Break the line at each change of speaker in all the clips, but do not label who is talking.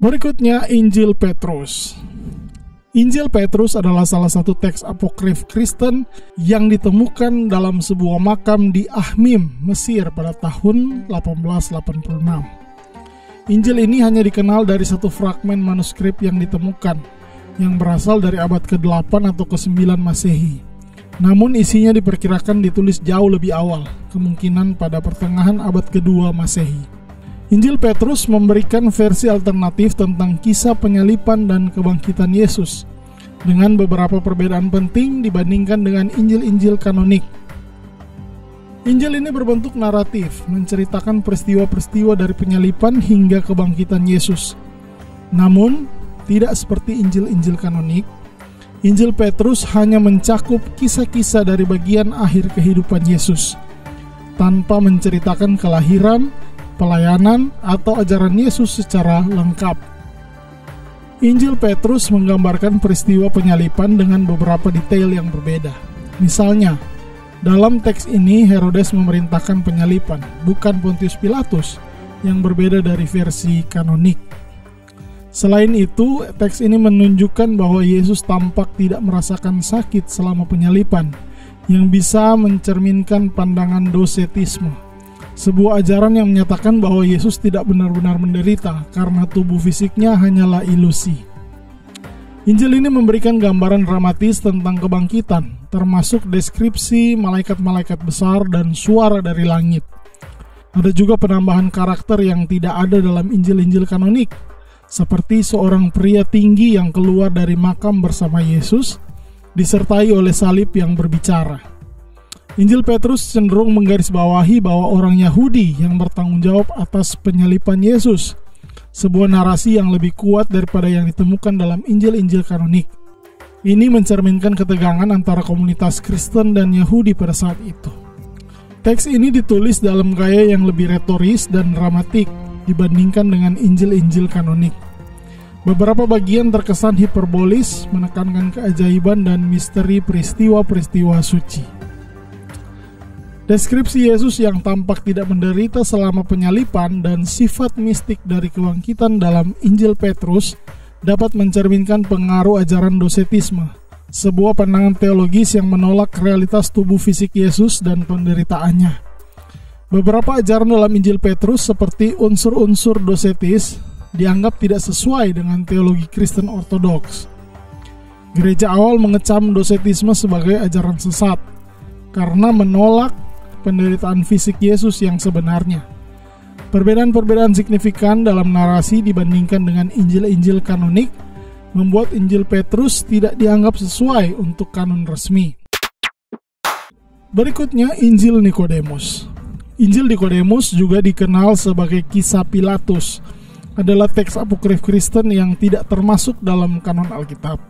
Berikutnya, Injil Petrus. Injil Petrus adalah salah satu teks apokrif Kristen yang ditemukan dalam sebuah makam di Ahmim, Mesir pada tahun 1886. Injil ini hanya dikenal dari satu fragmen manuskrip yang ditemukan, yang berasal dari abad ke-8 atau ke-9 Masehi. Namun isinya diperkirakan ditulis jauh lebih awal, kemungkinan pada pertengahan abad ke-2 Masehi. Injil Petrus memberikan versi alternatif tentang kisah penyalipan dan kebangkitan Yesus, dengan beberapa perbedaan penting dibandingkan dengan Injil-Injil kanonik. Injil ini berbentuk naratif, menceritakan peristiwa-peristiwa dari penyalipan hingga kebangkitan Yesus. Namun, tidak seperti Injil-Injil kanonik, Injil Petrus hanya mencakup kisah-kisah dari bagian akhir kehidupan Yesus, tanpa menceritakan kelahiran, pelayanan, atau ajaran Yesus secara lengkap. Injil Petrus menggambarkan peristiwa penyalipan dengan beberapa detail yang berbeda. Misalnya, dalam teks ini Herodes memerintahkan penyalipan, bukan Pontius Pilatus, yang berbeda dari versi kanonik. Selain itu, teks ini menunjukkan bahwa Yesus tampak tidak merasakan sakit selama penyalipan, yang bisa mencerminkan pandangan dosetisme, sebuah ajaran yang menyatakan bahwa Yesus tidak benar-benar menderita karena tubuh fisiknya hanyalah ilusi. Injil ini memberikan gambaran dramatis tentang kebangkitan, termasuk deskripsi malaikat-malaikat besar dan suara dari langit. Ada juga penambahan karakter yang tidak ada dalam Injil-Injil kanonik, seperti seorang pria tinggi yang keluar dari makam bersama Yesus, disertai oleh salib yang berbicara. Injil Petrus cenderung menggarisbawahi bahwa orang Yahudi yang bertanggung jawab atas penyalipan Yesus, sebuah narasi yang lebih kuat daripada yang ditemukan dalam Injil-Injil kanonik. Ini mencerminkan ketegangan antara komunitas Kristen dan Yahudi pada saat itu. Teks ini ditulis dalam gaya yang lebih retoris dan dramatik dibandingkan dengan Injil-Injil kanonik. Beberapa bagian terkesan hiperbolis, menekankan keajaiban dan misteri peristiwa-peristiwa suci. Deskripsi Yesus yang tampak tidak menderita selama penyalipan dan sifat mistik dari kebangkitan dalam Injil Petrus dapat mencerminkan pengaruh ajaran dosetisme, sebuah pandangan teologis yang menolak realitas tubuh fisik Yesus dan penderitaannya. Beberapa ajaran dalam Injil Petrus seperti unsur-unsur dosetis dianggap tidak sesuai dengan teologi Kristen Ortodoks. Gereja awal mengecam dosetisme sebagai ajaran sesat karena menolak penderitaan fisik Yesus yang sebenarnya. Perbedaan-perbedaan signifikan dalam narasi dibandingkan dengan Injil-Injil kanonik membuat Injil Petrus tidak dianggap sesuai untuk kanon resmi. Berikutnya, Injil Nikodemus. Injil Nikodemus juga dikenal sebagai Kisah Pilatus, adalah teks apokrif Kristen yang tidak termasuk dalam kanon Alkitab.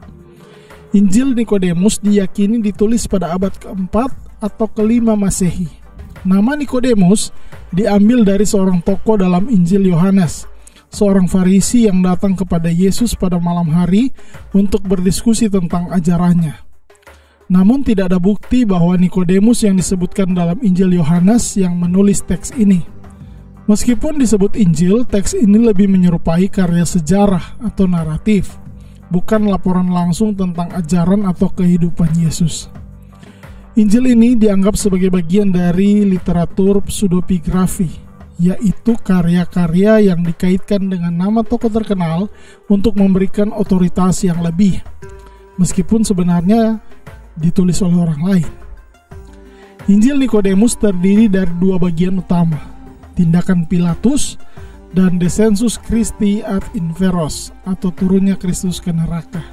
Injil Nikodemus diyakini ditulis pada abad keempat atau kelima Masehi. Nama Nikodemus diambil dari seorang tokoh dalam Injil Yohanes, seorang Farisi yang datang kepada Yesus pada malam hari untuk berdiskusi tentang ajarannya. Namun tidak ada bukti bahwa Nikodemus yang disebutkan dalam Injil Yohanes yang menulis teks ini. Meskipun disebut Injil, teks ini lebih menyerupai karya sejarah atau naratif, bukan laporan langsung tentang ajaran atau kehidupan Yesus. Injil ini dianggap sebagai bagian dari literatur pseudepigrafi, yaitu karya-karya yang dikaitkan dengan nama tokoh terkenal untuk memberikan otoritas yang lebih, meskipun sebenarnya ditulis oleh orang lain. Injil Nikodemus terdiri dari dua bagian utama, tindakan Pilatus dan Descensus Christi ad inferos, atau turunnya Kristus ke neraka.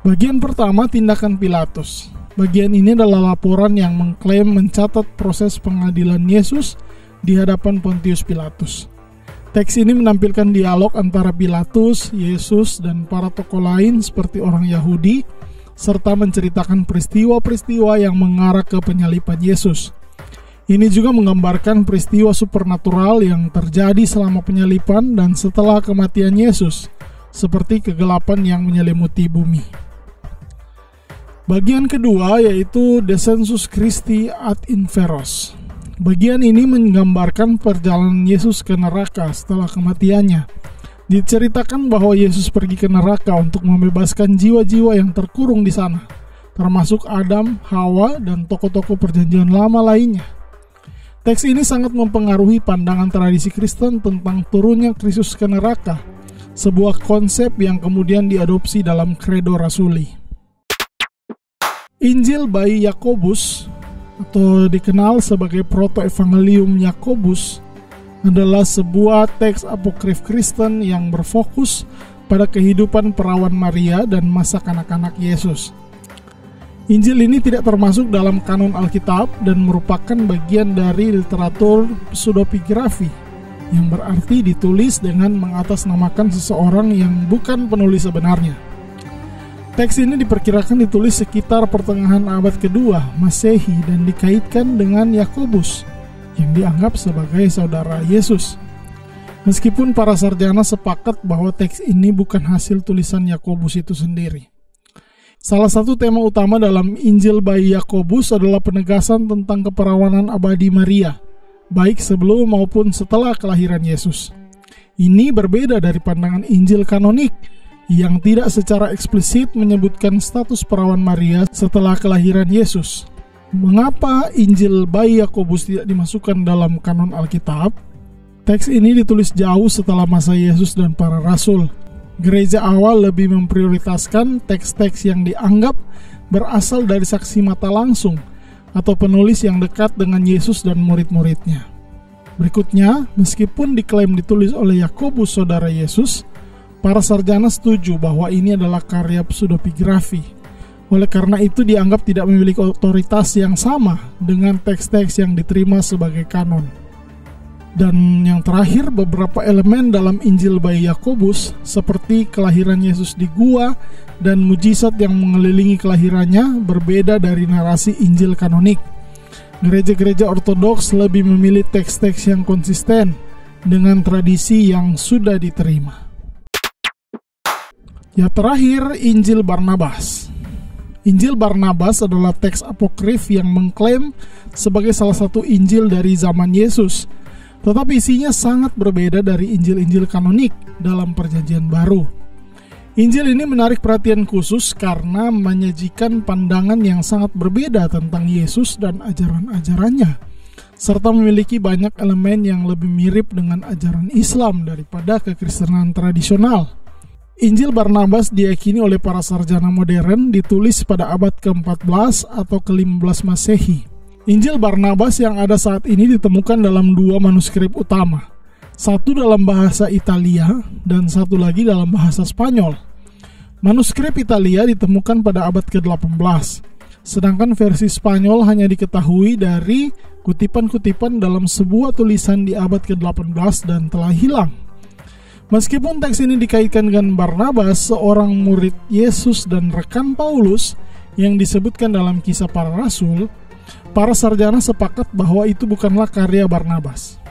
Bagian pertama, tindakan Pilatus. Bagian ini adalah laporan yang mengklaim mencatat proses pengadilan Yesus di hadapan Pontius Pilatus. Teks ini menampilkan dialog antara Pilatus, Yesus, dan para tokoh lain seperti orang Yahudi, serta menceritakan peristiwa-peristiwa yang mengarah ke penyalipan Yesus. Ini juga menggambarkan peristiwa supernatural yang terjadi selama penyalipan dan setelah kematian Yesus, seperti kegelapan yang menyelimuti bumi. Bagian kedua yaitu Descensus Christi ad inferos. Bagian ini menggambarkan perjalanan Yesus ke neraka setelah kematiannya, Diceritakan bahwa Yesus pergi ke neraka untuk membebaskan jiwa-jiwa yang terkurung di sana, termasuk Adam, Hawa, dan tokoh-tokoh perjanjian lama lainnya. Teks ini sangat mempengaruhi pandangan tradisi Kristen tentang turunnya Kristus ke neraka, sebuah konsep yang kemudian diadopsi dalam Credo Rasuli. Injil bayi Yakobus, atau dikenal sebagai Proto-Evangelium Yakobus, adalah sebuah teks apokrif Kristen yang berfokus pada kehidupan perawan Maria dan masa kanak-kanak Yesus. Injil ini tidak termasuk dalam kanon Alkitab dan merupakan bagian dari literatur pseudepigrafi, yang berarti ditulis dengan mengatasnamakan seseorang yang bukan penulis sebenarnya. Teks ini diperkirakan ditulis sekitar pertengahan abad kedua Masehi dan dikaitkan dengan Yakobus, yang dianggap sebagai saudara Yesus. Meskipun para sarjana sepakat bahwa teks ini bukan hasil tulisan Yakobus itu sendiri. Salah satu tema utama dalam Injil bayi Yakobus adalah penegasan tentang keperawanan abadi Maria, baik sebelum maupun setelah kelahiran Yesus. Ini berbeda dari pandangan Injil kanonik, yang tidak secara eksplisit menyebutkan status perawan Maria setelah kelahiran Yesus. Mengapa Injil bayi Yakobus tidak dimasukkan dalam kanon Alkitab? Teks ini ditulis jauh setelah masa Yesus dan para rasul. Gereja awal lebih memprioritaskan teks-teks yang dianggap berasal dari saksi mata langsung atau penulis yang dekat dengan Yesus dan murid-muridnya. Berikutnya, meskipun diklaim ditulis oleh Yakobus saudara Yesus, para sarjana setuju bahwa ini adalah karya pseudepigrafi. Oleh karena itu dianggap tidak memiliki otoritas yang sama dengan teks-teks yang diterima sebagai kanon. Dan yang terakhir, beberapa elemen dalam Injil bayi Yakobus seperti kelahiran Yesus di gua dan mujizat yang mengelilingi kelahirannya berbeda dari narasi Injil kanonik. Gereja-gereja ortodoks lebih memilih teks-teks yang konsisten dengan tradisi yang sudah diterima. Yang terakhir, Injil Barnabas. Injil Barnabas adalah teks apokrif yang mengklaim sebagai salah satu Injil dari zaman Yesus, tetapi isinya sangat berbeda dari Injil-Injil kanonik dalam Perjanjian Baru. Injil ini menarik perhatian khusus karena menyajikan pandangan yang sangat berbeda tentang Yesus dan ajaran-ajarannya, serta memiliki banyak elemen yang lebih mirip dengan ajaran Islam daripada kekristenan tradisional. Injil Barnabas diyakini oleh para sarjana modern ditulis pada abad ke-14 atau ke-15 Masehi. Injil Barnabas yang ada saat ini ditemukan dalam dua manuskrip utama, satu dalam bahasa Italia dan satu lagi dalam bahasa Spanyol. Manuskrip Italia ditemukan pada abad ke-18, sedangkan versi Spanyol hanya diketahui dari kutipan-kutipan dalam sebuah tulisan di abad ke-18 dan telah hilang. Meskipun teks ini dikaitkan dengan Barnabas, seorang murid Yesus dan rekan Paulus yang disebutkan dalam Kisah Para Rasul, para sarjana sepakat bahwa itu bukanlah karya Barnabas.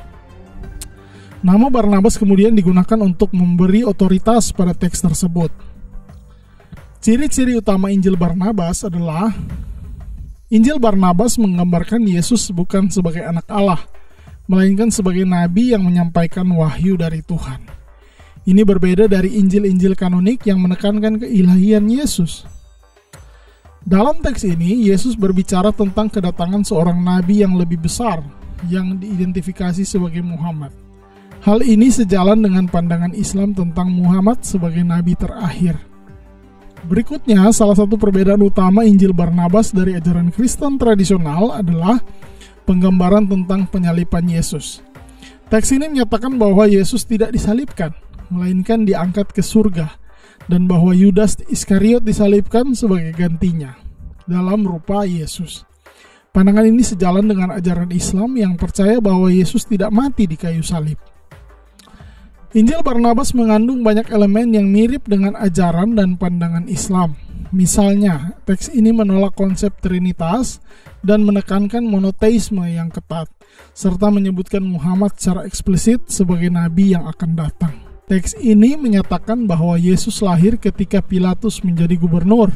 Nama Barnabas kemudian digunakan untuk memberi otoritas pada teks tersebut. Ciri-ciri utama Injil Barnabas adalah Injil Barnabas menggambarkan Yesus bukan sebagai anak Allah, melainkan sebagai nabi yang menyampaikan wahyu dari Tuhan. Ini berbeda dari Injil-Injil kanonik yang menekankan keilahian Yesus. Dalam teks ini, Yesus berbicara tentang kedatangan seorang nabi yang lebih besar, yang diidentifikasi sebagai Muhammad. Hal ini sejalan dengan pandangan Islam tentang Muhammad sebagai nabi terakhir. Berikutnya, salah satu perbedaan utama Injil Barnabas dari ajaran Kristen tradisional adalah penggambaran tentang penyaliban Yesus. Teks ini menyatakan bahwa Yesus tidak disalibkan, melainkan diangkat ke surga, dan bahwa Yudas Iskariot disalibkan sebagai gantinya dalam rupa Yesus. Pandangan ini sejalan dengan ajaran Islam yang percaya bahwa Yesus tidak mati di kayu salib. Injil Barnabas mengandung banyak elemen yang mirip dengan ajaran dan pandangan Islam. Misalnya, teks ini menolak konsep Trinitas dan menekankan monoteisme yang ketat, serta menyebutkan Muhammad secara eksplisit sebagai nabi yang akan datang. Teks ini menyatakan bahwa Yesus lahir ketika Pilatus menjadi gubernur,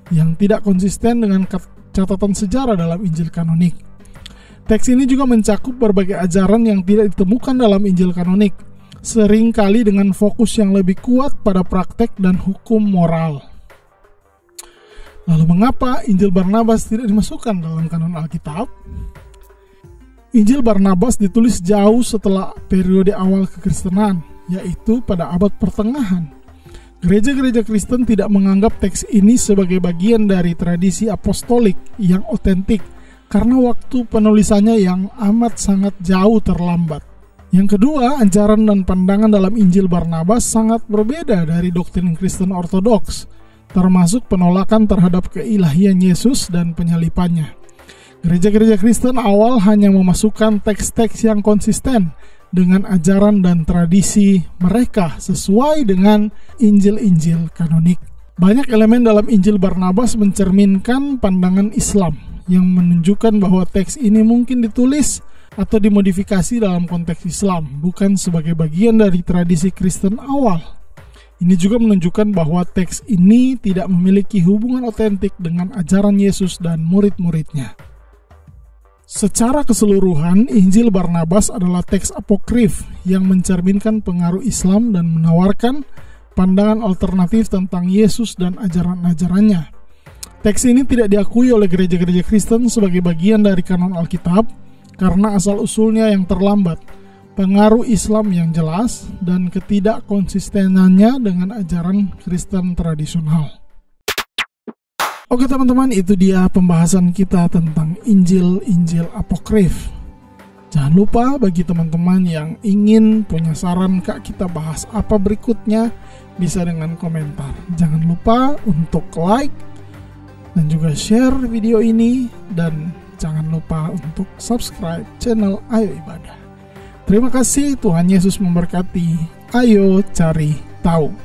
yang tidak konsisten dengan catatan sejarah dalam Injil kanonik. Teks ini juga mencakup berbagai ajaran yang tidak ditemukan dalam Injil kanonik, seringkali dengan fokus yang lebih kuat pada praktek dan hukum moral. Lalu mengapa Injil Barnabas tidak dimasukkan dalam kanon Alkitab? Injil Barnabas ditulis jauh setelah periode awal kekristenan, yaitu pada abad pertengahan. Gereja-gereja Kristen tidak menganggap teks ini sebagai bagian dari tradisi apostolik yang otentik karena waktu penulisannya yang amat sangat jauh terlambat. Yang kedua, ajaran dan pandangan dalam Injil Barnabas sangat berbeda dari doktrin Kristen Ortodoks, termasuk penolakan terhadap keilahian Yesus dan penyalipannya. Gereja-gereja Kristen awal hanya memasukkan teks-teks yang konsisten dengan ajaran dan tradisi mereka sesuai dengan Injil-Injil kanonik. Banyak elemen dalam Injil Barnabas mencerminkan pandangan Islam yang menunjukkan bahwa teks ini mungkin ditulis atau dimodifikasi dalam konteks Islam, bukan sebagai bagian dari tradisi Kristen awal. Ini juga menunjukkan bahwa teks ini tidak memiliki hubungan otentik dengan ajaran Yesus dan murid-muridnya. Secara keseluruhan, Injil Barnabas adalah teks apokrif yang mencerminkan pengaruh Islam dan menawarkan pandangan alternatif tentang Yesus dan ajaran-ajarannya. Teks ini tidak diakui oleh gereja-gereja Kristen sebagai bagian dari kanon Alkitab karena asal-usulnya yang terlambat, pengaruh Islam yang jelas, dan ketidakkonsistenannya dengan ajaran Kristen tradisional. Oke teman-teman, itu dia pembahasan kita tentang Injil-Injil apokrif. Jangan lupa bagi teman-teman yang ingin punya saran kak kita bahas apa berikutnya, bisa dengan komentar. Jangan lupa untuk like dan juga share video ini, dan jangan lupa untuk subscribe channel Ayo Ibadah. Terima kasih, Tuhan Yesus memberkati. Ayo cari tahu.